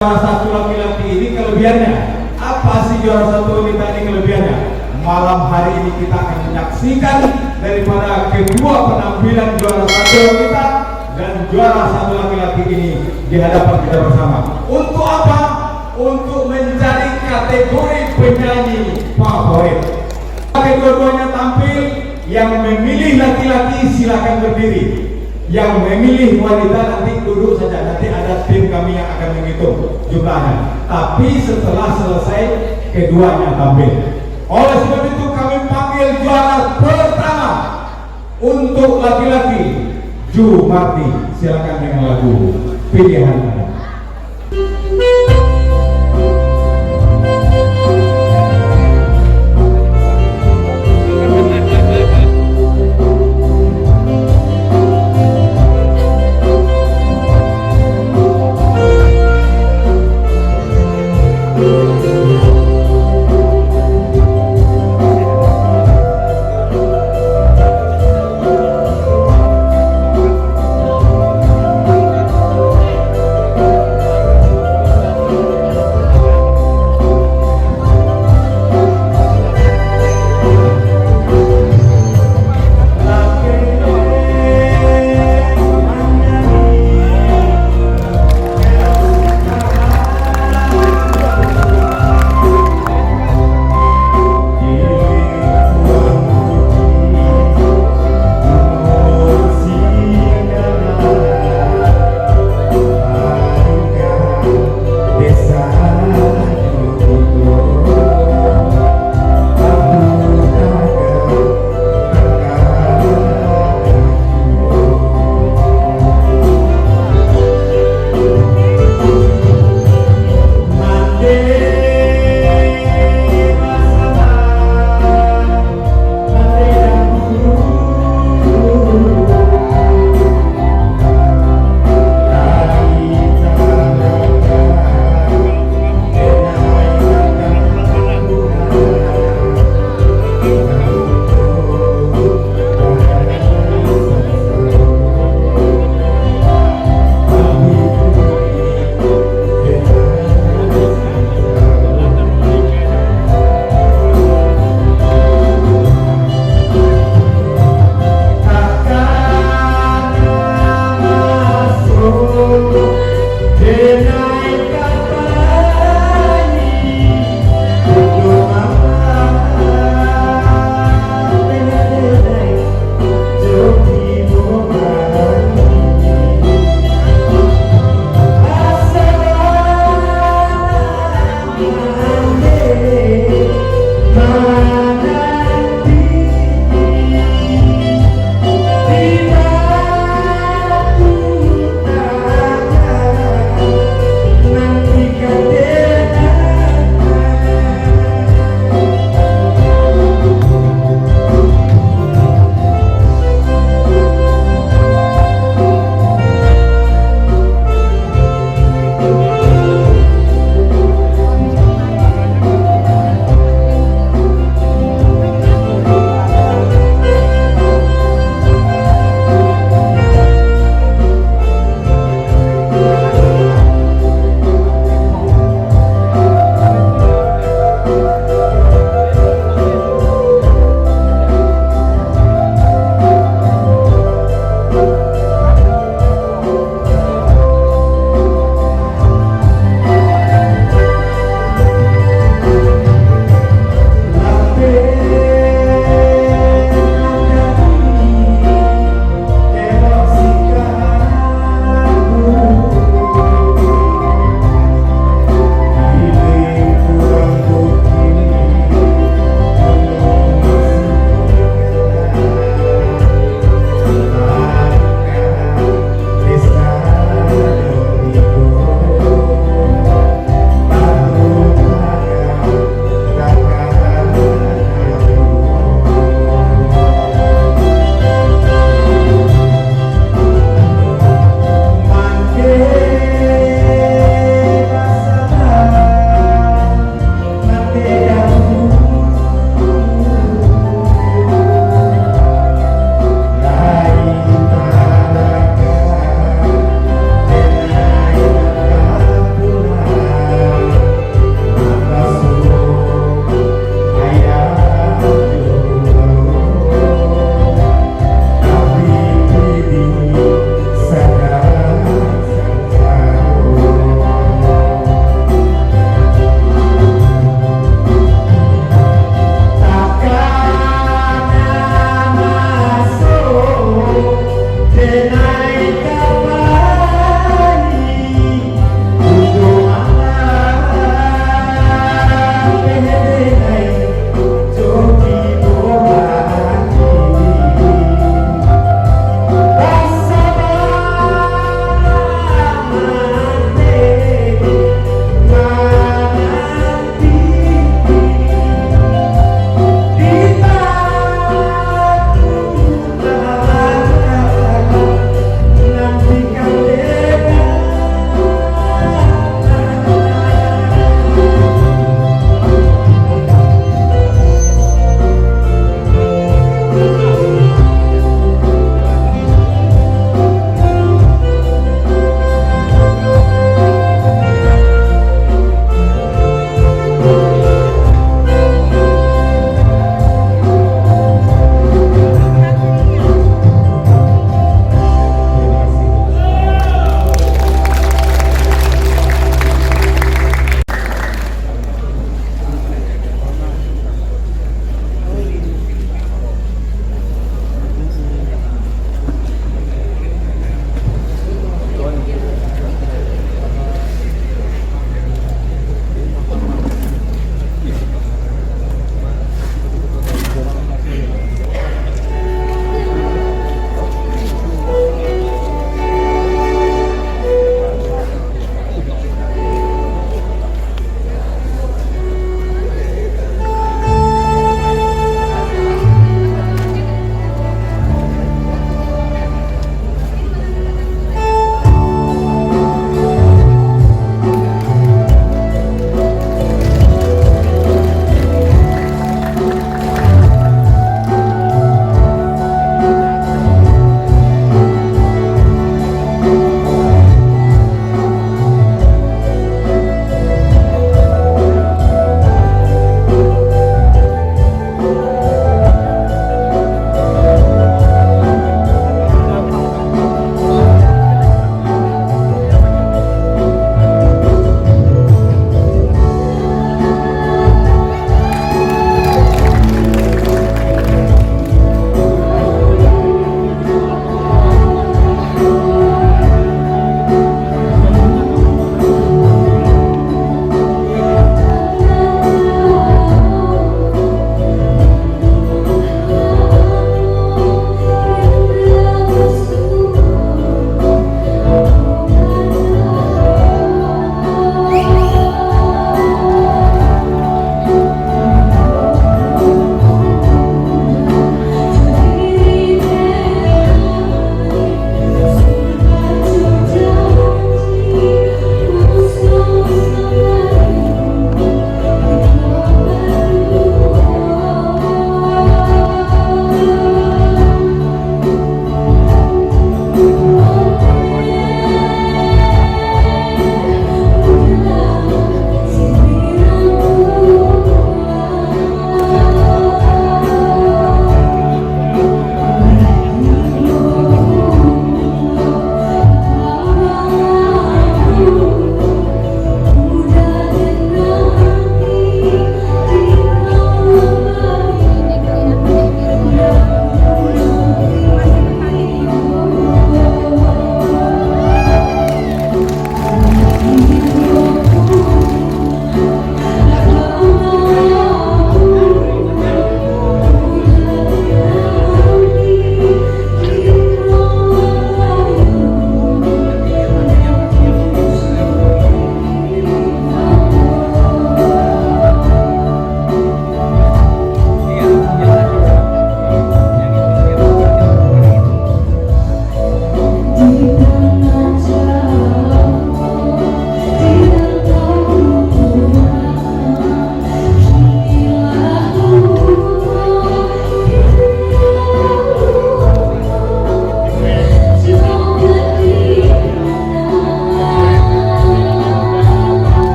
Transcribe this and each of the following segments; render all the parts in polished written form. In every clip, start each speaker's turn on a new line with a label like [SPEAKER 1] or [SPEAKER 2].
[SPEAKER 1] Juara satu laki-laki ini kelebihannya apa sih? Juara satu wanita ini kelebihannya, malam hari ini kita akan menyaksikan daripada kedua penampilan juara satu wanita dan juara satu laki-laki ini di hadapan kita bersama. Untuk apa? Untuk mencari kategori penyanyi favorit. Kedua-duanya tampil. Yang memilih laki-laki silakan berdiri, yang memilih wanita nanti duduk saja. Nanti ada tim kami yang akan menghitung jumlahnya. Tapi setelah selesai keduanya tampil. Oleh sebab itu kami panggil juara pertama untuk laki-laki, Ju Marti. Silakan dengan lagu pilihan Anda.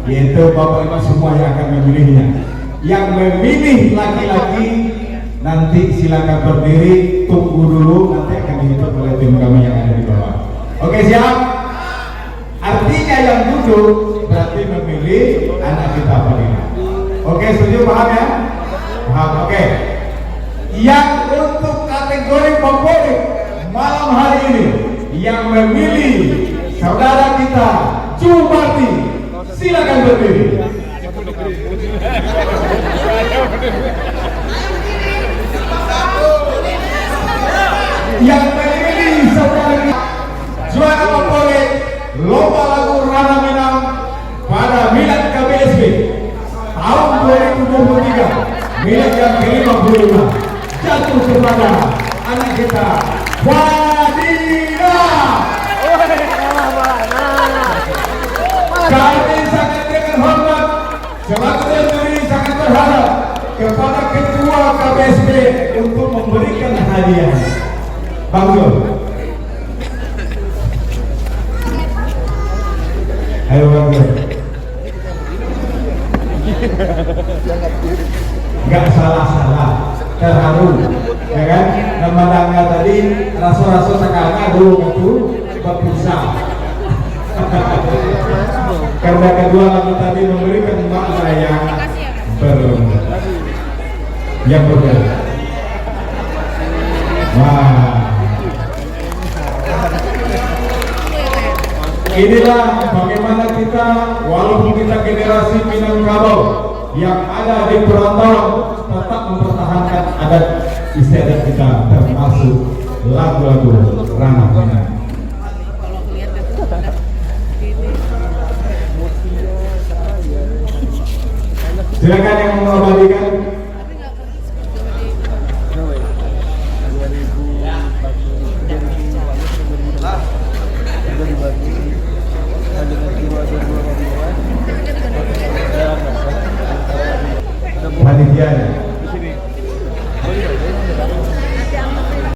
[SPEAKER 1] yaitu Bapak Ibu semua yang akan memilihnya. Yang memilih laki-laki nanti silakan berdiri, tunggu dulu, nanti akan dihitung oleh tim kami yang ada di bawah. Oke, siap? Artinya yang duduk berarti memilih anak kita Fadila. Oke, setuju, paham ya? Paham, oke. Yang untuk kategori favorit malam hari ini, yang memilih saudara kita Jumarti, silakan berdiri. Yang memilih saudara kita juara favorit lomba lagu Rana Minang pada Milad KBSB tahun 2023, Milad yang ke-55, jatuh kepada anak kita Fadila. Kami sangat dengan hormat selaku juri sangat berharap kepada Ketua KBSB untuk memberikan hadiah. Bang Zul, ayo Bang Zul. Gak salah-salah, terharu, ya kan? Namanya tadi raso-raso sekarang dulu waktu berpisah. Karena kedua lagu tadi memberikan makna yang berbeda. Wah, inilah bagaimana kita, walaupun kita generasi Minangkabau yang ada di perantauan, tetap mempertahankan adat istiadat kita, termasuk lagu-lagu Rana Minang. Silakan yang mau mengabadikan.